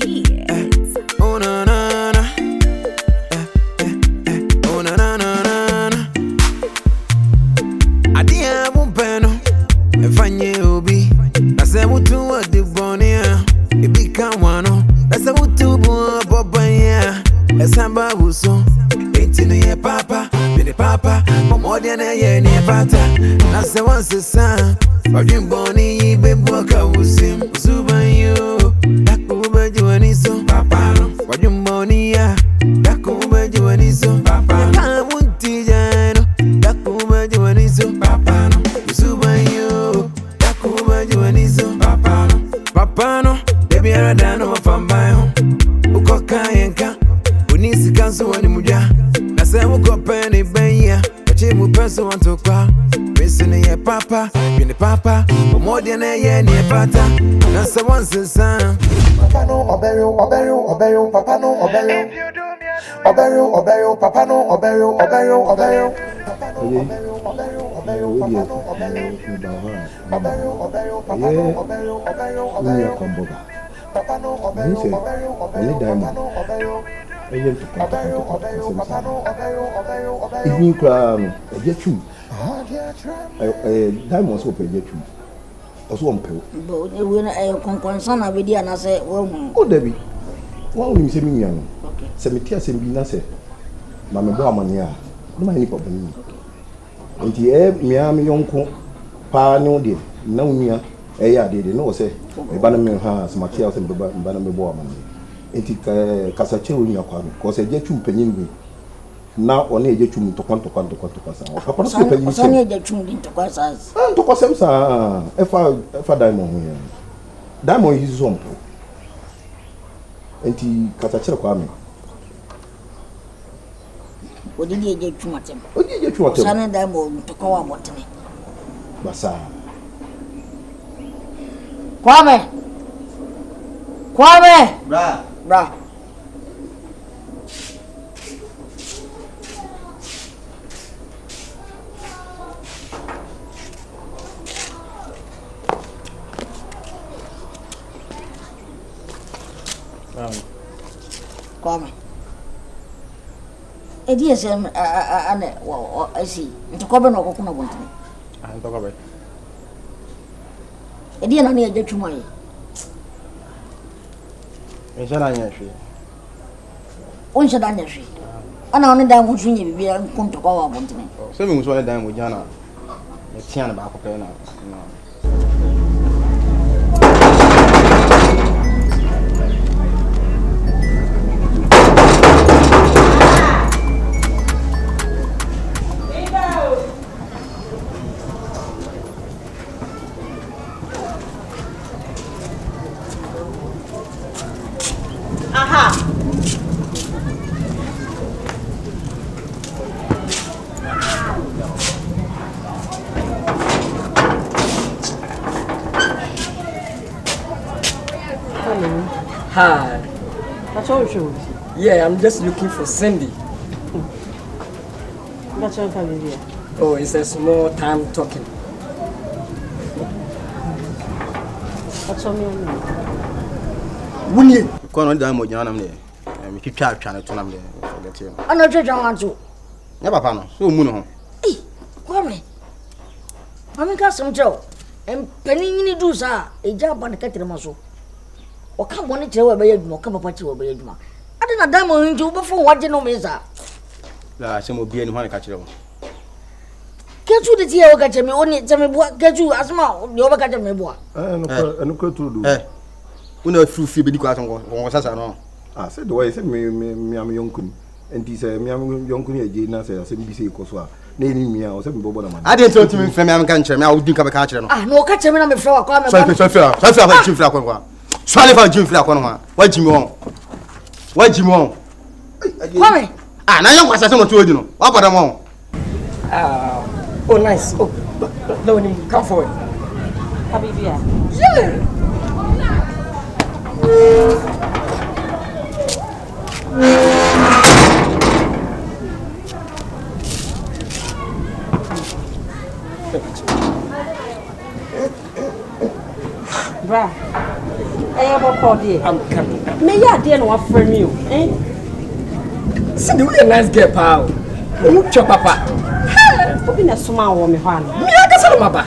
beats. Oh na na na. Oh na na na na. Adia bumpeno. Efanye obi. Nase mutu wa de bonia. Ebi kanwano. Nase mutu bu bobanya. Esamba buso. Etinu ye papa. Bini papa. Momodia na ye ni pata. Nase wanse sa. Odin boni bebu akawusim. Zubanyo. Dakuba juaniso. Papa no. Odin boni ya. Dakuba juaniso. Papa no. Kamunti jano. Dakuba juaniso. Papa no. Zubanyo. Dakuba juaniso. Papa no. Papa no. Baby aradano wafambayo. Ukoka yenka. Unisi kansu wani muja. Nase ukope ni benya. Wachimu peso wantokwa. Missing ye papa, bini papa, more than a year near pata. Nasa once a son. Papa no obeyo, papa no obeyo. Obeyo, papa no obeyo. Papa no obeyo, papa no diamonds will pay you. Also, one pill. But when I concern a video and I say, oh, Debbie, why will you say me? Cemetery and be Nasa. Mamma Boamania, no money problem. And the air, Miami uncle, Pa no dear, no near, I did no say, a bannerman has Matthias and Bannerman Boaman. And it Casacho in your car, cause I get you penny. Now only a chum to quanto pass. Papa, only a chum into Quasas. To Quasam, if I diamond here. Diamond is home. And he Casacho Kwame. What did you get too much? What did you get to what? Son and diamond to call what to me. Bassa. Kwame! Bra. Kwame. DSM, I see. To cover no coconut want me. I'm talking about A dear, I need to money. it's an onion. One should understand. And only that would you be able to go out want me. Swimming was one of them with Jana. It's Tiana Bacopena. Hi. That's all you. Yeah, I'm just looking for Cindy. That's all you. Oh, it's a small time talking. That's all me. Winnie. Go on down with Janam there. And we keep trying to turn them there. Forget you. I'm not sure I want to. Never pano. So moon. Hey, Kwame. I'm got some joe. And penny do, sir. A job on the cattle muscle. Or come on, it's a way more come up to a way. I didn't diamond into before what you know, Mesa. Some will be in one catcher. Get you the tea, catch me only tell me what get you as mal. You overcatch me what? And go to do. We know if you feel the class on Sasano. I said the way I said me, I'm young. And he said, me, I'm young. Jane said, I said, BC Coswa. Naming me, I was saying, Bobo. I didn't tell you from my country. I would think of a catcher. Ah, no, catch me on the floor. Come So Jim Flacon. Swallow for Jim Flacon. What Jim won? What Jim won? Kwame. Ah, now you was a summer to you. What about them all? Oh, nice. Oh, no, come forward. Habibia. Yeah. Bra. I'm coming. May I dear no friend you, eh? See, you a nice girl, pal. You chop papa. Open a small woman. Me, I guess I'm a bar.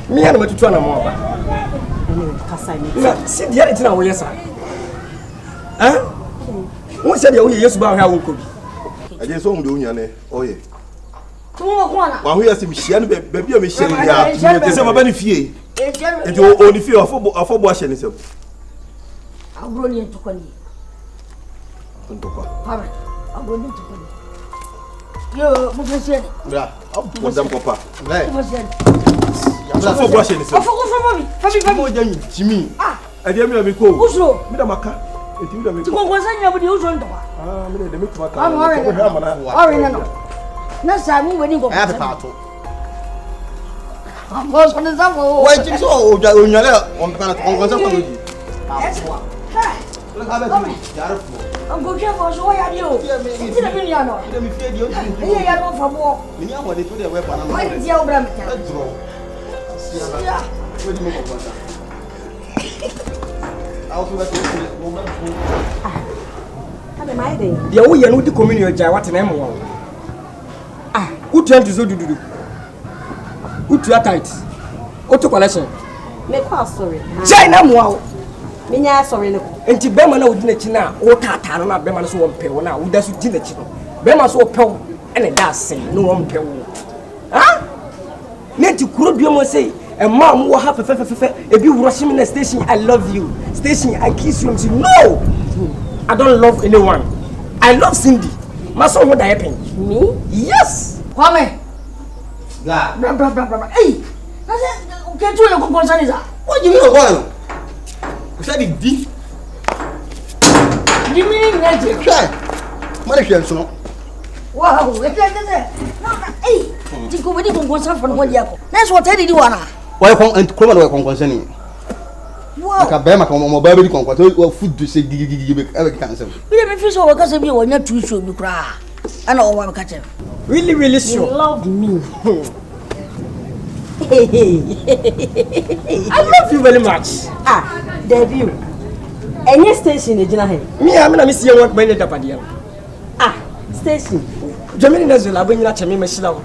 Me, I'm going to try no more. See, the other thing I will yes, sir. Huh? Who said you used to buy how we could? I just want to do it. Oh, yeah. Come on, While we are some share, baby, I'm sharing the same benefit. And you only feel a football washing itself. I'm going to call you. I'm going to call you. Yo, Monsieur. Yeah, I'll put them, Papa. I'm for washing itself. Jimmy. Ah, I didn't mean to go. Uso. Midamaka. It would have been going to next time we will go. I have a part. I'm going to go. Why did you so on the I'm going to go. So are you? It's a million. Yeah, I don't for more. Why did you Abraham? Yeah. The way you know the community, what an animal. Ah, who trying to do? Who to tight? Auto collection. Make a story. China, wow. Minya sorry no. Enti bema na odina china o tata na bema na so wompe wo na wo da so dina chino. Bema so pew ene da sen no wompe wo. Ha? Nenti kuro biom say e ma mo wo ha fefe ebi wuro shim na station I love you. Station I kiss you. No. I don't love anyone. I love Cindy. My son what happen? Me? Yes. Kwame. La. Bra. Hey. Na se o que tu yo concern is that? What do you mean go? Said it deep. You mean that? Try. Mother so. Wow, no. Hey. You go with the concern from one year. That's what I did you ana. Why come and come on concern. Wow. Ka be maka mo ba be concern. So food to say gigi be cancel. We dey feel so we can say be one too show me kra. Ana o wa catch. Really sure. You love me. I love you very much. Ah, debut. Any station is here. Me, I'm not missing work by the Dapadia. Ah, station. Germany doesn't have any latch me, Michelle.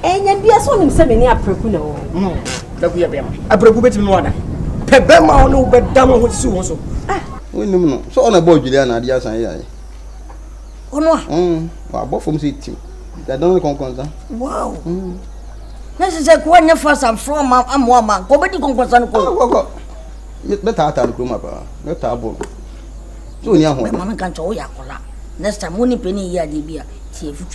And you be a son of 7 years per kuno. That we are a probate in water. Pebema no but damn with Sue also. Ah, we know. So on a board, Juliana, yes, I. Oh no. Well, both from city. I don't concern. Wow. This is a quite first and from I'm woman. Go back to concern. Go. Better out of the room. Better abo. So near home. Mamma can't show ya. Next time, only penny here, the beer. See if you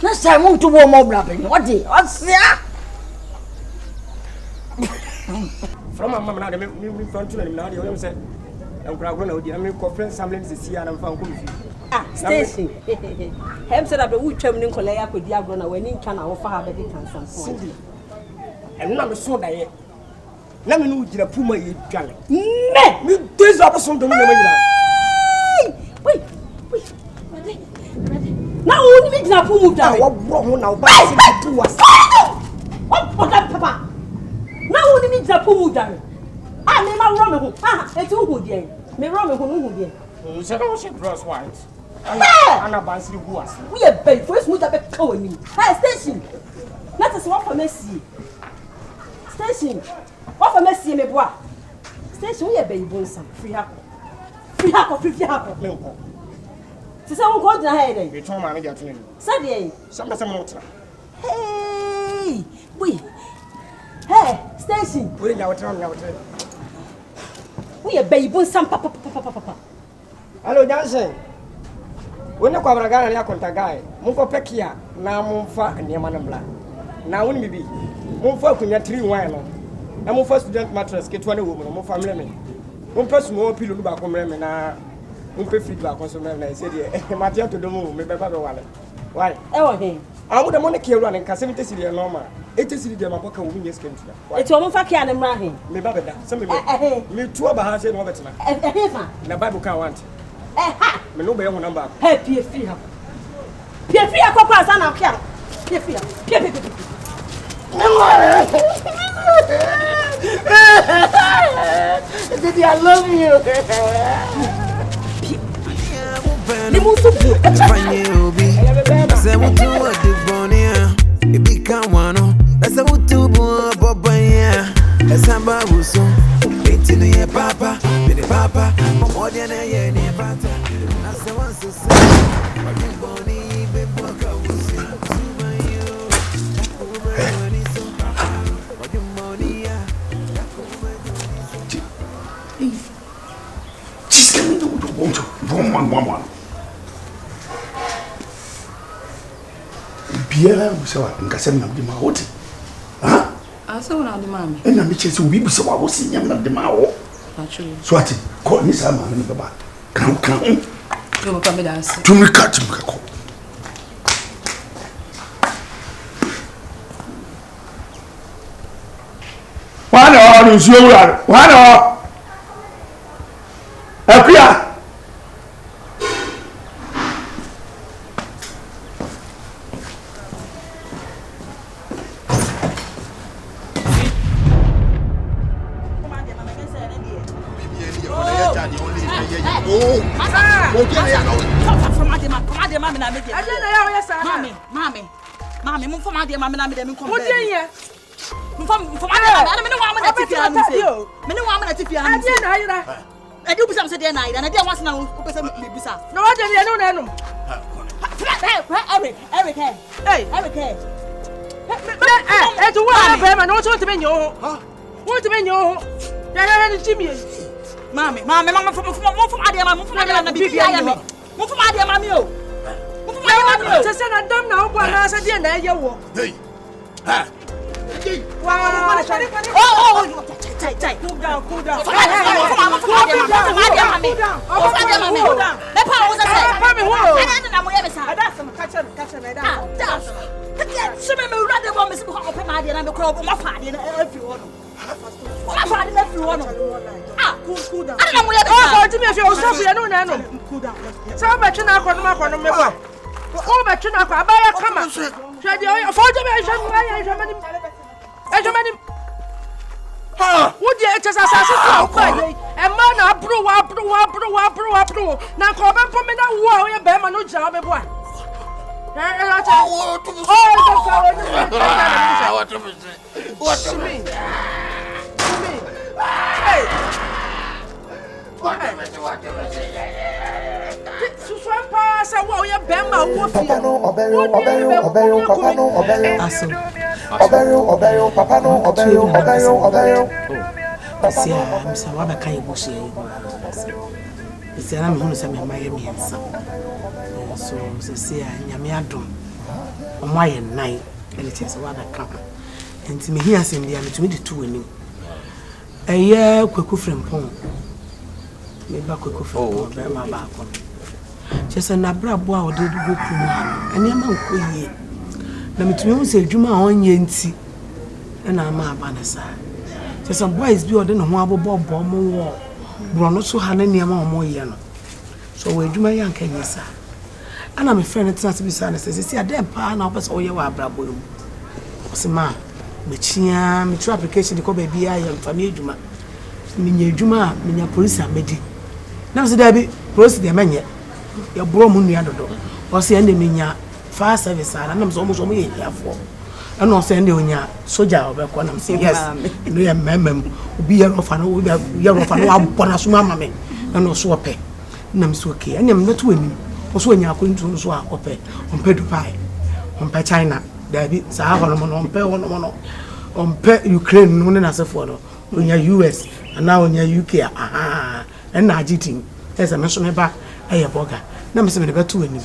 next time, won't you warm more blabbing? What's there? From my mamma, I mean, front to him now, you said. I'm going to conference something to see and found. ah, station. Hem said that the wood terminal colleague could diagram when in China offer her baby cancer. Cindy. And now so that let me know the Puma you drank. Me, this opposite to me. Wait. Now, only make that Puma down. What wrong now? What that, Papa? Now, only make that Puma down. Ah, me ma run me. Ah, it's who dey. Me run me who dey. You said I should dress white. Anna Bansi who was. We are big first move that call me. Hey, station. Let us walk for Messi. Station. What for Messi me boy. Station we are big bonsam. Free hako. Milko. To say we go na head. You told me get to me. Said dey. Some more. Hey. Wait. Hey, station. We now tell. We are baby bonsam papa. Hello, Johnson. When you come to Ghana, you contact guy. Move for Pekia, now move for a near man black. Now, when be move for 3 wine. Now, move for student mattress, get 20 women, move for lemon. One person more pillow back on lemon. Now, one pay feedback on some lemon. I said, yeah, my dear to the moon, maybe Baba Wallet. Why? Oh, hey. I would have money kill running, Cassette City and Norma. 80 city, my pocket will win this game. It's almost like I am marrying. Me Baba, some me 2 about her over tonight. The Bible can't want. Me no be your number. Hey, Pia free. Pia free, I come pass and I'm here. Pia free. Daddy, I love you. Biara busawa Nkansah na de ma wote. Ha? Asa wona de ma me. Na me chese obi busawa wo si nyam na de ma wo. Actually. So ati ko ni sa ma me baba. Kan. Yo papa me dance. Tumika ko. Wana o nsuo wura. Wana o. Akua. Mami, mum for my dear mamma, I'm in What do you? From I don't want to see you. Many women to fear. I do some day night, and I didn't want to know who person me bisa. No, I don't know. Eric, hey, Eric. Hey, to what I'm not to be your. What to be your. Jimmy. Mammy, Mamma from my dear mamma, from my dear mamma, move from my dear mamma. Just said I don't know what I said. Hey, ha. Wow, cool down. Cool down. Oh, but you know, I buy a camera. Would you exercise a man? I brew. Now, come back for me now. Whoa, you're better, no job, boy. What to me? Hey. Meba kweko fo be ma ba ko chese na brabo a ode go kum ane ma nko yie na mitumi hu se adwuma a onye nti na ma aba na sa chese boys bi ode no ho abobo mo wo bro no so ha na niam a mo ye no so we adwuma ya nka nyisa ana me friend tena se bi sa na se ade pa na opese oye wa brabo mu osema mechia me try application ko ba bia ya mfa me adwuma minya adwuma minya police amedi na so da bi police de menye ya bro mu nua dodo o se ende minya fire service ala na so mo ye yafo ana o se ende onya soldier obekọ na se yes no ya memem obi ya rofa na obi ya rofa na abona so mama me na no so ope na me so okay ene me to ani o so onya akontu so a ope ompe Dubai ompe China da bi sa ha no no ompe wono no ompe Ukraine no na sefo no onya US na onya UK aha na agiting esa me so me ba eye boga na me se me be to ani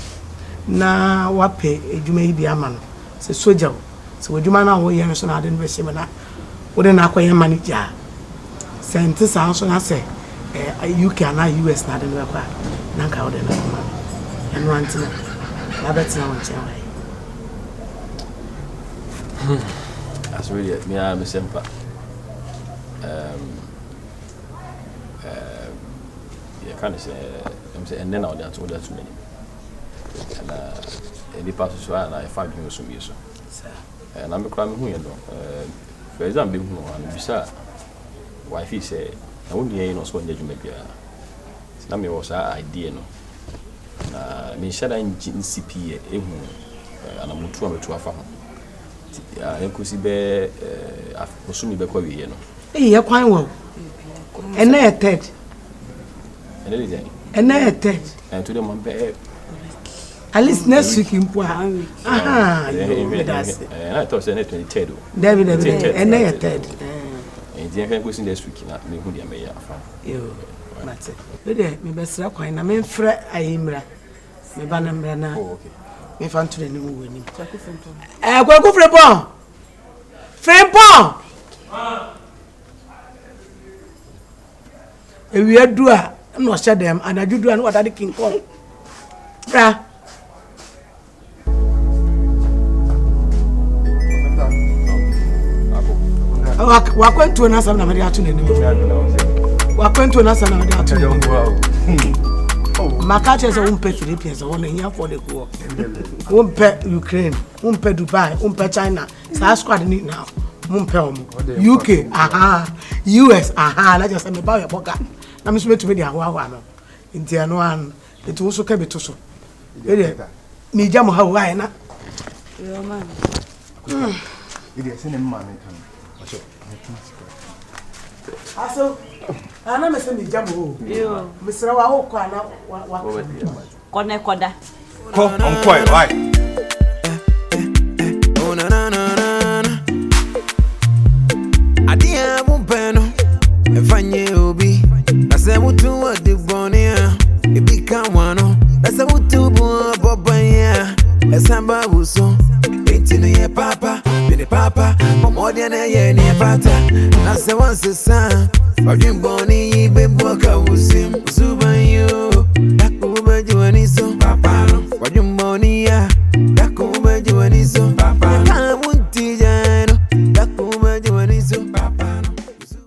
na wape edwuma yi bi ama no se soldier se edwuma na wo ye no so na ade no be sheme na wo de na akoye manager sente sa so na se UK na US na ade no be kwa na nka wo de na ma eno antina na betina won chen That's really it. Me I'm simple. Yeah, kind of say I'm saying and then I'll dance all that too many. And any part of so I find you so. and I'm a crime who you know. For example, one beside wife say, I won't be no so you make na me was idea no. Na me shada NCP ana mutu ametu afa ho. Enkosi be osumi be kwa wiye no. Ye kwan wo. Ena e third. Ena le jani. Ena e third. And to them be at least next week in Pua. Aha. I thought say 23rd. David ena e third. And the enkosi next week na me hu dia me ya afa. Yo. Mate. Bede me besra kwan na me mfra ayimra. Me ba na mra na. Oh okay. Me fan to ni mu wani. Kwaku frepon. Frepon. Ewi adu a no hye dem anajudu an wada de King Kong. Bra. Wakwentu na sam na me atu n'anim. Wakwentu na sana wadi atu. Makache se umpe Philippines wona nya for the go. Umpe Ukraine, umpe Dubai, umpe China. Sa squad ni now. Umpe UK, aha. US, aha. Na just me ba your boga. Na me so betumi dia hawa no. Nti ano an etu so ka beto so. Ni jam ha wa na. Yo man. Idi se ne mma me kan. Aso ana me se ni jam ho. Yo. Misra wa ho kwa na wa. Kone koda. Ko on koi, right? Oh na na na na. Adia mumpeno. Efanye obi. Na se mutu wa de bonia. Ebika wano. Na se mutu bo bobanya. Esamba buso. Betinu ye papa. Bene papa. Momodia na ye ni pata. Na se wanse sa. Wajin boni ibe boka usim. Usubanyo. Dakuba juaniso. Papa no. Wajin boni ya. Dakuba juaniso.